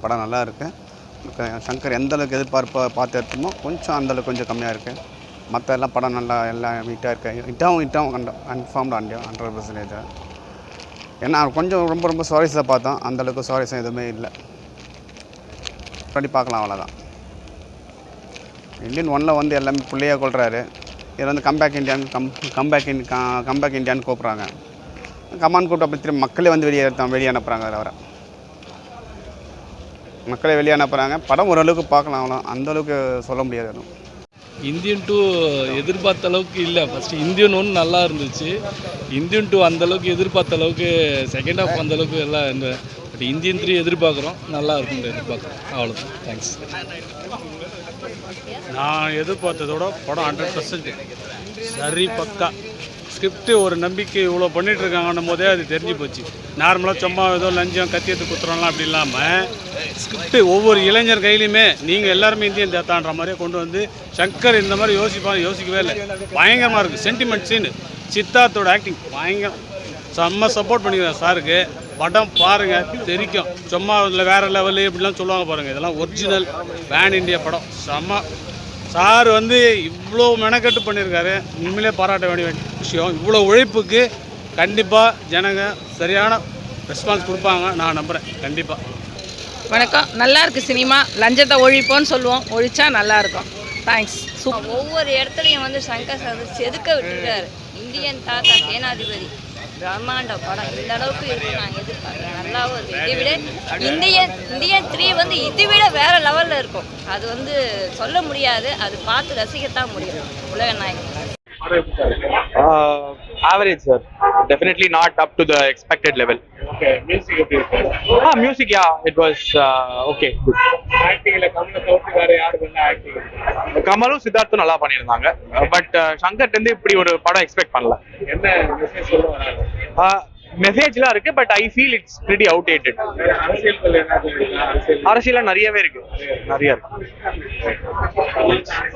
படம் நல்லா இருக்குது. சங்கர் எந்த அளவுக்கு பார்த்து எடுத்தோமோ கொஞ்சம் அந்தளவுக்கு கொஞ்சம் கம்மியாக இருக்குது. மற்ற எல்லாம் படம் நல்லா எல்லாம் ஹிட்டாக இருக்குது. ஹிட்டாகவும் கன்ஃபார்ம்டு 100%. ஏன்னா கொஞ்சம் ரொம்ப சுவாரஸ்யத்தை பார்த்தோம். அந்தளவுக்கு சுவாரஸ்யம் எதுவுமே இல்லை. முன்னாடி பார்க்கலாம், அவ்வளோதான். இந்தியன் 1 வந்து எல்லாமே பிள்ளையாக கொள்கிறாரு. இதில் வந்து கம்பேக் இந்தியான்னு கூப்பிட்றாங்க. கமான் கூப்பிட்டு அப்படி திரும்ப மக்களே வந்து வெளியே அனுப்புகிறாங்க. அதில் மக்களே வெளியே அனுப்புகிறாங்க. படம் ஓரளவுக்கு பார்க்கலாம், அவ்வளோ அந்தளவுக்கு சொல்ல முடியாது. இந்தியன் 2 எதிர்பார்த்த அளவுக்கு இல்லை. ஃபஸ்ட்டு இந்தியன் 1 நல்லா இருந்துச்சு. இந்தியன் 2 அந்தளவுக்கு எதிர்பார்த்த அளவுக்கு செகண்ட் ஹாஃப் அந்தளவுக்கு எல்லாம் இந்த பட் இந்தியன் 3 எதிர்பார்க்குறோம். நல்லா இருக்குன்னு எதிர்பார்க்குறோம். அவ்வளோதான். தேங்க்ஸ். நான் எதிர்பார்த்ததோட படம் 100% சரி, பக்கா. ஸ்கிரிப்டு ஒரு நம்பிக்கை இவ்வளோ பண்ணிகிட்ருக்காங்கன்னும் போதே அது தெரிஞ்சு போச்சு. நார்மலாக சும்மா ஏதோ லஞ்சம் கத்தியத்து குத்துறோம்லாம் அப்படி இல்லாமல் ஸ்கிரிப்டு ஒவ்வொரு இளைஞர் கையிலையுமே நீங்கள் எல்லாருமே இந்தியன் தேத்தான்ற மாதிரியே கொண்டு வந்து சங்கர் இந்த மாதிரி யோசிக்கவே இல்லை. பயங்கரமாக இருக்குது. சென்டிமெண்ட் சீனு, சித்தார்த்தோட ஆக்டிங் பயங்கரம். செம்ம சப்போர்ட் பண்ணிக்கிறேன் சாருக்கு. படம் பாருங்கள், தெரிக்கும். சும்மா இதில் வேறு லெவலு இப்படிலாம் சொல்லுவாங்க பாருங்கள். இதெல்லாம் ஒரிஜினல் பேன் இண்டியா படம். செம்ம. சார் வந்து இவ்வளோ மெனக்கட்டு பண்ணியிருக்காரு. உண்மையிலே பாராட்ட வேண்டிய விஷயம். இவ்வளோ உழைப்புக்கு கண்டிப்பாக ஜனங்க சரியான ரெஸ்பான்ஸ் கொடுப்பாங்க நான் நம்புகிறேன். கண்டிப்பாக. வணக்கம். நல்லா இருக்குது சினிமா. லஞ்சத்தை ஒழிப்போன்னு சொல்லுவோம், ஒழிச்சா நல்லாயிருக்கும். தேங்க்ஸ். ஒவ்வொரு இடத்துலையும் வந்து சங்கர் சார் செதுக்க விட்டுருக்காரு. இந்தியன் தாத்தா சேனாதிபதி பிரம்மாண்ட படம் இந்த அளவுக்கு இருக்கு நான் எதிர்பார்க்குறேன். நல்லாவும் இருக்குது. இதை விட இந்தியன் 3 வந்து இதை விட வேறு லெவலில் இருக்கும். அது வந்து சொல்ல முடியாது. அது பார்த்து ரசிக்கத்தான் முடியும். உலக நாயகன். Average, sir. Definitely not up to the expected level. Okay, music எப்படி இருக்கு? Music, yeah, it was okay, good. ஆக்டிங்ல கமலை தவிர்த்து வேற யாரு பண்ண ஆக்டிங்? கமலும் சித்தார்த்தும் நல்லா பண்ணியிருந்தாங்க. பட் சங்கர் வந்து இப்படி ஒரு படம் எக்ஸ்பெக்ட் பண்ணல. என்ன மெசேஜ் சொல்ல வராங்க? மெசேஜ்லாம் இருக்கு, but I feel it's pretty outdated. அரசியல் அரசியல் நிறையவே இருக்கு, நிறைய இருக்கு.